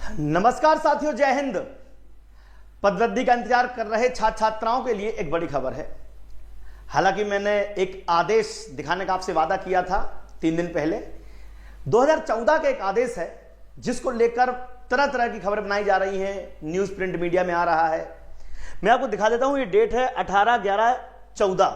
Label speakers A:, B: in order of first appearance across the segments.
A: नमस्कार साथियों, जय हिंद। पदवृद्धि का इंतजार कर रहे छात्र छात्राओं के लिए एक बड़ी खबर है। हालांकि मैंने एक आदेश दिखाने का आपसे वादा किया था 3 दिन पहले। 2014 का एक आदेश है जिसको लेकर तरह तरह की खबरें बनाई जा रही हैं, न्यूज प्रिंट मीडिया में आ रहा है। मैं आपको दिखा देता हूं, ये डेट है 18/11/14,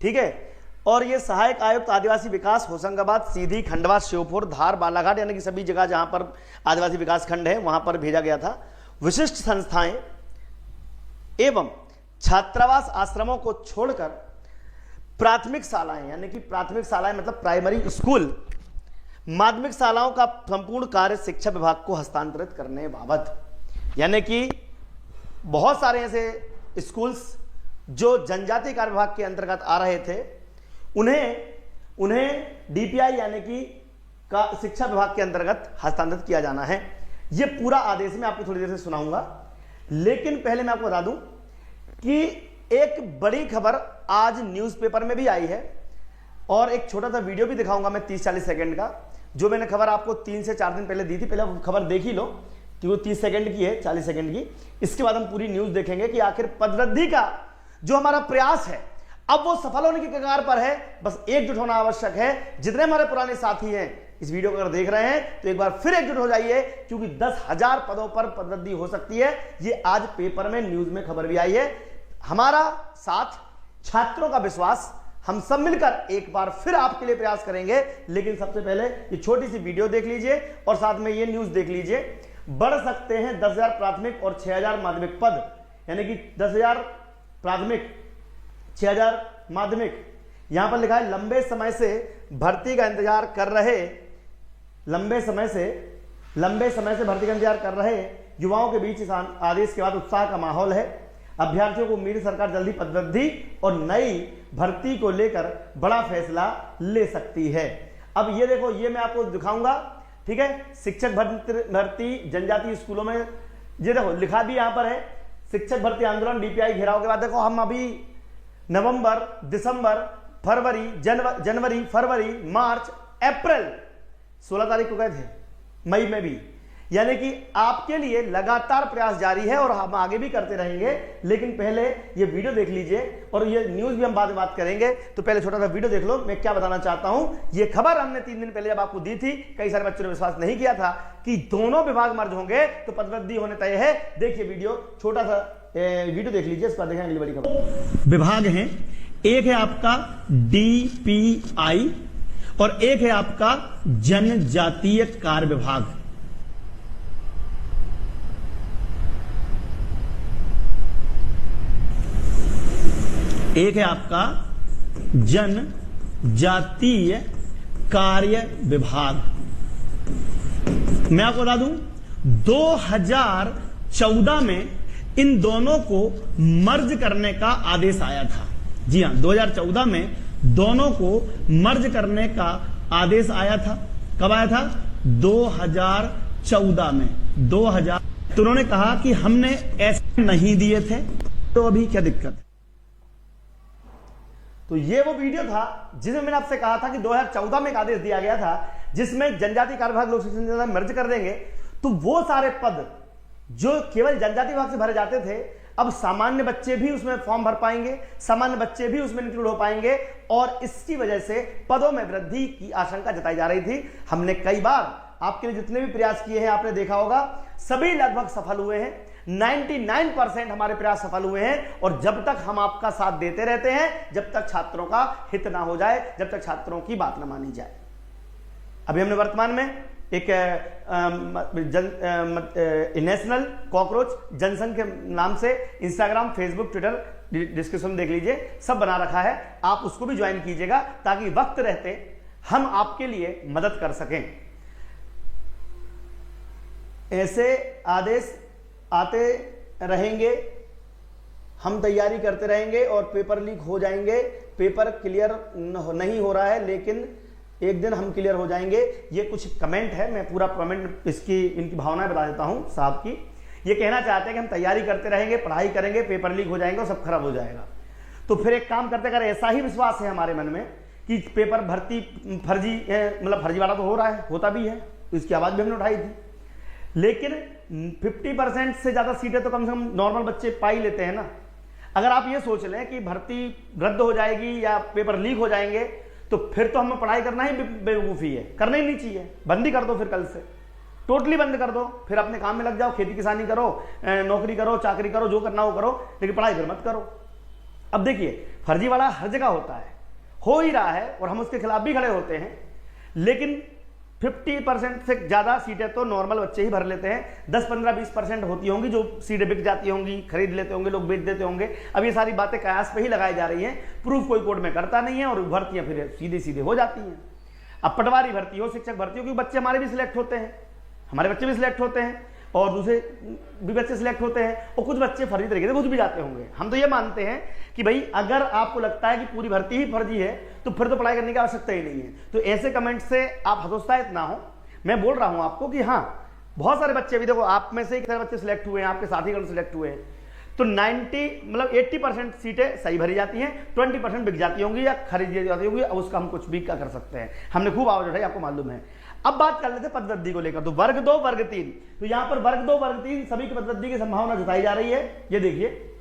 A: ठीक है। और ये सहायक आयुक्त आदिवासी विकास होशंगाबाद, सीधी, खंडवा, श्योपुर, धार, बालाघाट, यानी कि सभी जगह जहां पर आदिवासी विकास खंड है वहां पर भेजा गया था। विशिष्ट संस्थाएं एवं छात्रावास आश्रमों को छोड़कर प्राथमिक शालाएं, यानी कि प्राथमिक शालाएं मतलब प्राइमरी स्कूल, माध्यमिक शालाओं का संपूर्ण कार्य शिक्षा विभाग को हस्तांतरित करने बाबत, यानी कि बहुत सारे ऐसे स्कूल्स जो जनजातीय कार्य विभाग के अंतर्गत आ रहे थे उन्हें डीपीआई यानी कि का शिक्षा विभाग के अंतर्गत हस्तांतरित किया जाना है। यह पूरा आदेश मैं आपको थोड़ी देर से सुनाऊंगा, लेकिन पहले मैं आपको बता दूं कि एक बड़ी खबर आज न्यूज़पेपर में भी आई है और एक छोटा सा वीडियो भी दिखाऊंगा मैं 30-40 सेकंड का, जो मैंने खबर आपको 3 से 4 दिन पहले दी थी। पहले वो खबर देख ही लो कि वो 30 सेकंड की है, 40 सेकंड की। इसके बाद हम पूरी न्यूज देखेंगे कि आखिर पदवृद्धि का जो हमारा प्रयास है अब वो सफल होने की कगार पर है। बस एकजुट होना आवश्यक है। जितने हमारे पुराने साथी हैं इस वीडियो को अगर देख रहे हैं तो एक बार फिर एकजुट हो जाइए, क्योंकि 10,000 पदों पर पदवृद्धि हो सकती है। ये आज पेपर में न्यूज में खबर भी आई है। हमारा साथ, छात्रों का विश्वास, हम सब मिलकर एक बार फिर आपके लिए प्रयास करेंगे। लेकिन सबसे पहले ये छोटी सी वीडियो देख लीजिए और साथ में ये न्यूज देख लीजिए। बढ़ सकते हैं 10,000 प्राथमिक और 6,000 माध्यमिक पद, यानी कि 10,000 प्राथमिक, 6,000 माध्यमिक। यहां पर लिखा है लंबे समय से भर्ती का इंतजार कर रहे, लंबे समय से भर्ती का इंतजार कर रहे युवाओं के बीच इस आदेश के बाद उत्साह का माहौल है। अभ्यर्थियों को उम्मीद सरकार जल्दी पदवृद्धि और नई भर्ती को लेकर बड़ा फैसला ले सकती है। अब ये देखो, ये मैं आपको दिखाऊंगा, ठीक है। शिक्षक भर्ती जनजातीय स्कूलों में, ये देखो लिखा भी यहां पर है, शिक्षक भर्ती आंदोलन डीपीआई घेराव के बाद। देखो हम अभी नवंबर, दिसंबर, फरवरी, जनवरी, फरवरी, मार्च, अप्रैल, 16 तारीख को गए थे, मई में भी, यानी कि आपके लिए लगातार प्रयास जारी है और हम आगे भी करते रहेंगे। लेकिन पहले ये वीडियो देख लीजिए और ये न्यूज भी हम बाद में बात करेंगे। तो पहले छोटा सा वीडियो देख लो। मैं क्या बताना चाहता हूं, ये खबर हमने 3 दिन पहले जब आपको दी थी, कई सारे बच्चों ने विश्वास नहीं किया था कि दोनों विभाग मर्ज होंगे तो पदवृद्धि होने तय है। देखिए वीडियो, छोटा सा वीडियो देख लीजिए, इसके बाद देखेंगे अगली बड़ी खबर। विभाग हैं, एक है आपका डीपीआई और एक है आपका जनजातीय कार्य विभाग। एक है आपका जनजातीय कार्य विभाग। मैं आपको बता दूं 2014 में इन दोनों को मर्ज करने का आदेश आया था। जी हां, 2014 में दोनों को मर्ज करने का आदेश आया था। कब आया था? 2014 में। 2000 तो उन्होंने कहा कि हमने ऐसे नहीं दिए थे, तो अभी क्या दिक्कत है? तो ये वो वीडियो था जिसमें मैंने आपसे कहा था कि 2014 में एक आदेश दिया गया था जिसमें जनजातीय कार्य विभाग, लोक शिक्षण विभाग मर्ज कर देंगे। तो वो सारे पद जो केवल जनजातीय विभाग से भरे जाते थे, अब सामान्य बच्चे भी उसमें फॉर्म भर पाएंगे, सामान्य बच्चे भी उसमें इंक्लूड हो पाएंगे और इसकी वजह से पदों में वृद्धि की आशंका जताई जा रही थी। हमने कई बार आपके लिए जितने भी प्रयास किए हैं, आपने देखा होगा, सभी लगभग सफल हुए हैं। 99% हमारे प्रयास सफल हुए हैं। और जब तक हम आपका साथ देते रहते हैं, जब तक छात्रों का हित ना हो जाए, जब तक छात्रों की बात ना मानी जाए। अभी हमने वर्तमान में एक नेशनल कॉकरोच जनसंघ के नाम से इंस्टाग्राम, फेसबुक, ट्विटर, डिस्क्रिप्शन देख लीजिए, सब बना रखा है। आप उसको भी ज्वाइन कीजिएगा ताकि वक्त रहते हम आपके लिए मदद कर सकें। ऐसे आदेश आते रहेंगे, हम तैयारी करते रहेंगे और पेपर लीक हो जाएंगे। पेपर क्लियर नहीं हो रहा है, लेकिन एक दिन हम क्लियर हो जाएंगे। ये कुछ कमेंट है, मैं पूरा कमेंट इनकी भावनाएं बता देता हूं साहब की। ये कहना चाहते हैं कि हम तैयारी करते रहेंगे, पढ़ाई करेंगे, पेपर लीक हो जाएंगे और सब खराब हो जाएगा। तो फिर एक काम करते, अगर ऐसा ही विश्वास है हमारे मन में कि पेपर भर्ती फर्जी है, मतलब फर्जी वाला तो हो रहा है, होता भी है, तो इसकी आवाज भी हमने उठाई थी। लेकिन 50% से ज्यादा सीटें तो कम से कम नॉर्मल बच्चे पा ही लेते हैं ना। अगर आप ये सोच लें कि भर्ती रद्द हो जाएगी या पेपर लीक हो जाएंगे, तो फिर तो हमें पढ़ाई करना ही बेवकूफ़ी है, करना ही नहीं चाहिए। बंद ही कर दो फिर, कल से टोटली बंद कर दो, फिर अपने काम में लग जाओ, खेती किसानी करो, नौकरी करो, चाकरी करो, जो करना हो करो, लेकिन पढ़ाई फिर मत करो। अब देखिए, फर्जीवाड़ा हर जगह होता है, हो ही रहा है, और हम उसके खिलाफ भी खड़े होते हैं। लेकिन 50% से ज्यादा सीटें तो नॉर्मल बच्चे ही भर लेते हैं। 10, 15, 20% होती होंगी जो सीटें बिक जाती होंगी, खरीद लेते होंगे, लोग बेच देते होंगे। अब ये सारी बातें कयास पे ही लगाई जा रही हैं, प्रूफ कोई कोर्ट में करता नहीं है, और भर्तियां फिर सीधे सीधे हो जाती हैं। अब पटवारी भर्ती हो, शिक्षक भर्ती हो, क्योंकि बच्चे हमारे भी सिलेक्ट होते हैं, हमारे बच्चे भी सिलेक्ट होते हैं, और दूसरे भी बच्चे सिलेक्ट होते हैं, और कुछ बच्चे फर्जी तरीके से घुस भी जाते होंगे। हम तो ये मानते हैं कि भाई अगर आपको लगता है कि पूरी भर्ती ही फर्जी है, तो फिर तो पढ़ाई करने की आवश्यकता ही नहीं है। तो ऐसे कमेंट से आप हतोत्साहित ना हो। मैं बोल रहा हूं आपको कि हाँ, बहुत सारे बच्चे भी, देखो आप में से कितने बच्चे सिलेक्ट हुए हैं, आपके साथीगण सिलेक्ट हुए हैं, तो 80% सीटें सही भरी जाती हैं, 20% बिक जाती होंगी या खरीदी जाती होंगी। अब उसका हम कुछ भी क्या कर सकते हैं, हमने खूब आवाज उठाई, आपको मालूम है। अब बात कर लेते हैं पदवृद्धि को लेकर। तो वर्ग 2, वर्ग 3, तो यहां पर वर्ग 2, वर्ग 3 सभी की पदवृद्धि की संभावना जताई जा रही है। ये देखिए,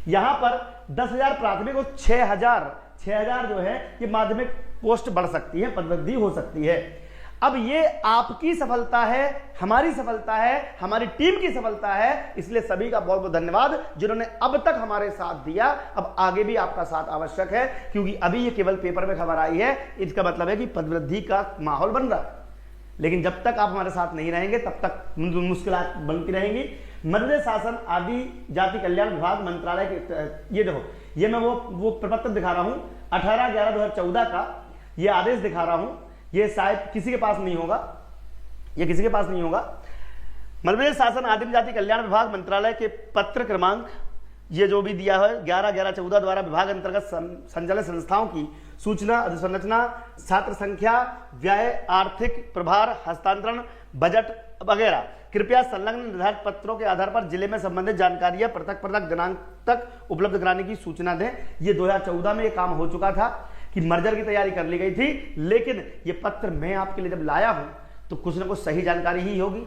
A: यहां पर 10,000 प्राथमिक और 6,000 जो है ये माध्यमिक पोस्ट बढ़ सकती है, पदवृद्धि हो सकती है। अब ये आपकी सफलता है, हमारी सफलता है, हमारी टीम की सफलता है, इसलिए सभी का बहुत बहुत धन्यवाद जिन्होंने अब तक हमारे साथ दिया। अब आगे भी आपका साथ आवश्यक है, क्योंकि अभी ये केवल पेपर में खबर आई है, इसका मतलब है कि पदवृद्धि का माहौल बन रहा है। लेकिन जब तक आप हमारे साथ नहीं रहेंगे, तब तक मुश्किलात बनती रहेंगी। मध्य शासन आदि जाति कल्याण विभाग मंत्रालय के, ये देखो, ये मैं वो प्रपत्र दिखा रहा हूं 18/11/2014 का, ये आदेश दिखा रहा हूं। ये शायद किसी के पास नहीं होगा, ये किसी के पास नहीं होगा। मध्य शासन आदिम जाति कल्याण विभाग मंत्रालय के पत्र क्रमांक ये जो भी दिया है 11/11/14 द्वारा विभाग अंतर्गत संचालित संस्थाओं की सूचना, अधिसंरचना, छात्र संख्या, व्यय, आर्थिक प्रभार, हस्तांतरण, बजट वगैरह कृपया संलग्न निर्धारित पत्रों के आधार पर जिले में संबंधित जानकारियां पृथक दिनांक तक उपलब्ध कराने की सूचना दें। ये 2014 में ये काम हो चुका था कि मर्जर की तैयारी कर ली गई थी, लेकिन ये पत्र मैं आपके लिए जब लाया हूं तो कुछ ना कुछ सही जानकारी ही होगी।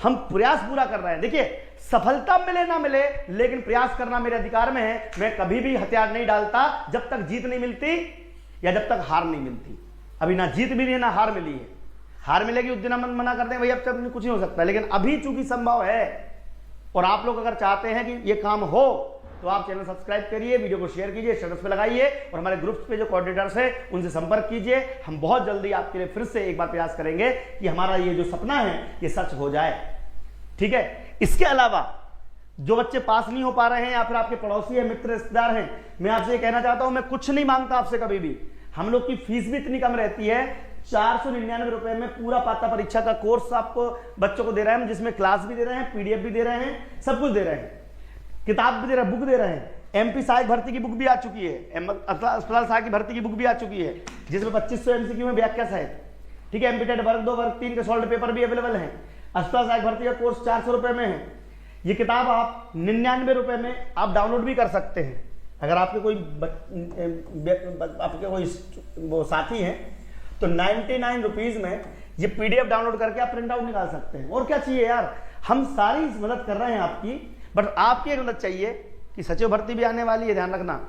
A: हम प्रयास पूरा कर रहे हैं। देखिए, सफलता मिले ना मिले, लेकिन प्रयास करना मेरे अधिकार में है। मैं कभी भी हथियार नहीं डालता जब तक जीत नहीं मिलती या जब तक हार नहीं मिलती। अभी ना जीत मिली है ना हार मिली है। हार मिलेगी उस दिन हम मना करते हैं, भाई अब तक कुछ नहीं हो सकता, लेकिन अभी चूंकि संभव है, और आप लोग अगर चाहते हैं कि ये काम हो, तो आप चैनल सब्सक्राइब करिए, वीडियो को शेयर कीजिए, स्टेटस पे लगाइए, और हमारे ग्रुप्स पे जो कोऑर्डिनेटर्स हैं उनसे संपर्क कीजिए। हम बहुत जल्दी आपके लिए फिर से एक बार प्रयास करेंगे कि हमारा ये जो सपना है ये सच हो जाए। ठीक है। इसके अलावा जो बच्चे पास नहीं हो पा रहे हैं या फिर आपके पड़ोसी है, मित्र, रिश्तेदार हैं, मैं आपसे ये कहना चाहता हूं, मैं कुछ नहीं मांगता आपसे कभी भी। हम लोग की फीस भी इतनी कम रहती है, 499 रुपए में पूरा पात्रता परीक्षा का कोर्स आपको बच्चों को दे रहे हैं, जिसमें क्लास भी दे रहे हैं, पीडीएफ भी दे रहे हैं, सब कुछ दे रहे हैं, किताब भी दे रहे हैं, बुक दे रहे हैं। एमपी सहायक भर्ती की बुक भी आ चुकी है, अस्पताल सहायक की भर्ती की बुक भी आ चुकी है, जिसमें 2500 एमसीक्यू में व्याख्या सहित। ठीक है। एमपी टेट वर्ग 2 वर्ग 3 के सॉल्व पेपर भी अवेलेबल है। अस्पताल सहायक भर्ती का कोर्स 400 रुपए में है। ये किताब आप 99 रुपए में आप डाउनलोड भी कर सकते हैं। अगर आपके कोई वो साथी हैं तो 99 रुपीज में ये पीडीएफ डाउनलोड करके आप प्रिंट आउट निकाल सकते हैं। और क्या चाहिए यार, हम सारी मदद कर रहे हैं आपकी, बट आपकी एक मदद चाहिए कि सचिव भर्ती भी आने वाली है, ध्यान रखना।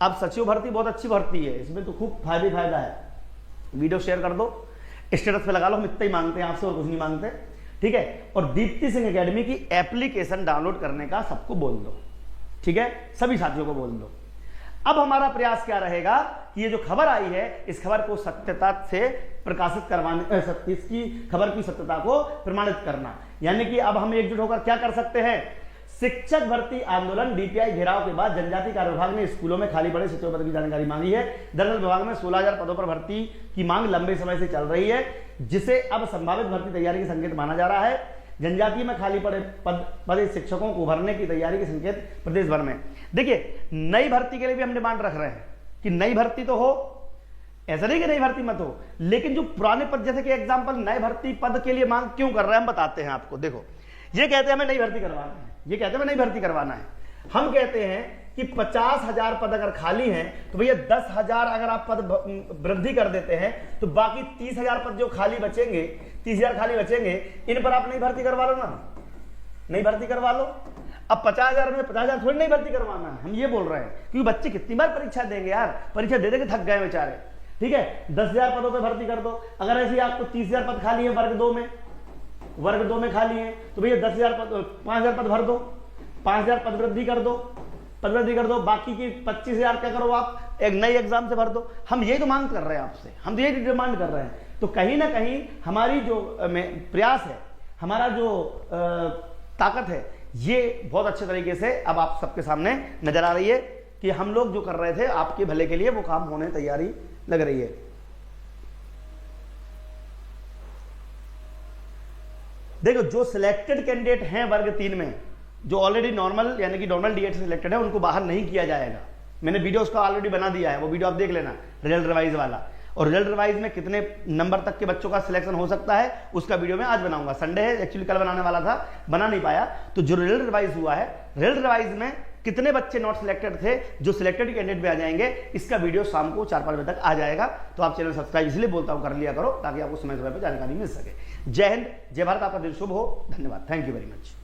A: अब सचिव भर्ती बहुत अच्छी भर्ती है, इसमें तो खूब फायदा है। वीडियो शेयर कर दो, स्टेटस पे लगा लो, हम इतना ही मांगते हैं आपसे और कुछ नहीं मांगते। ठीक है। और दीप्ति सिंह एकेडमी की एप्लीकेशन डाउनलोड करने का सबको बोल दो। ठीक है, सभी साथियों को बोल दो। अब हमारा प्रयास क्या रहेगा कि ये जो खबर आई है, इस खबर को सत्यता से प्रकाशित करवाने, इसकी खबर की सत्यता को प्रमाणित करना। यानी कि अब हम एकजुट होकर क्या कर सकते हैं। शिक्षक भर्ती आंदोलन डीपीआई घेराव के बाद जनजाति कार्य विभाग ने स्कूलों में खाली पड़े शिक्षक पद की जानकारी मांगी है। दरअसल विभाग में 16,000 पदों पर भर्ती की मांग लंबे समय से चल रही है, जिसे अब संभावित भर्ती तैयारी के संकेत माना जा रहा है। जनजाति में खाली पड़े पद शिक्षकों को भरने की तैयारी के संकेत प्रदेश भर में। देखिए, नई भर्ती के लिए भी हम डिमांड रख रहे हैं कि नई भर्ती तो हो, ऐसा नहीं कि नई भर्ती मत हो, लेकिन जो पुराने पद, जैसे कि एग्जांपल नए भर्ती पद के लिए मांग क्यों कर रहे हैं हम बताते हैं आपको। देखो, ये कहते हैं हमें नई भर्ती करवाना है, ये कहते हैं हमें नई भर्ती करवाना है। हम कहते हैं कि 50,000 पद अगर खाली हैं तो भैया 10,000 अगर आप पद वृद्धि कर देते हैं तो बाकी 30,000 पद जो खाली बचेंगे, 30,000 खाली बचेंगे, इन पर आप नहीं भर्ती करवा लो ना, नहीं भर्ती करवा लो। अब 50,000 में 50,000 थोड़ी नहीं भर्ती करवाना है, हम ये बोल रहे हैं, क्योंकि बच्चे कितनी बार परीक्षा देंगे यार, परीक्षा दे के थक गए बेचारे। ठीक है, 10,000 पदों पे भर्ती कर दो। अगर ऐसे आपको 30,000 पद खाली है वर्ग 2 में, वर्ग 2 में खाली है, तो भैया 10,000 पद, 5,000 पद भर दो, 5,000 पद वृद्धि कर दो, पद वृद्धि कर दो, बाकी की 25,000 क्या करो आप एक नई एग्जाम से भर दो। हम यही तो मांग कर रहे हैं आपसे, हम तो यही डिमांड कर रहे हैं। तो कहीं ना कहीं हमारी जो प्रयास है, हमारा जो ताकत है, ये बहुत अच्छे तरीके से अब आप सबके सामने नजर आ रही है कि हम लोग जो कर रहे थे आपके भले के लिए वो काम होने तैयारी लग रही है। देखो, जो सिलेक्टेड कैंडिडेट हैं वर्ग 3 में, जो ऑलरेडी नॉर्मल यानी कि नॉर्मल डीएड से सिलेक्टेड है, उनको बाहर नहीं किया जाएगा। मैंने वीडियो उसका ऑलरेडी बना दिया है, वो वीडियो आप देख लेना, रिजल्ट रिवाइज वाला। और रिजल्ट रिवाइज में कितने नंबर तक के बच्चों का सिलेक्शन हो सकता है उसका वीडियो मैं आज बनाऊंगा। संडे है, एक्चुअली कल बनाने वाला था, बना नहीं पाया। तो जो रिजल्ट रिवाइज हुआ है, रिजल्ट रिवाइज में कितने बच्चे नॉट सिलेक्टेड थे, जो सिलेक्टेड कैंडिडेट में आ जाएंगे, इसका वीडियो शाम को 4-5 बजे तक आ जाएगा। तो आप चैनल सब्सक्राइब इसलिए बोलता हूं कर लिया करो, ताकि आपको समय समय पर जानकारी मिल सके। जय हिंद, जय भारत, आपका दिन शुभ हो। धन्यवाद, थैंक यू वेरी मच।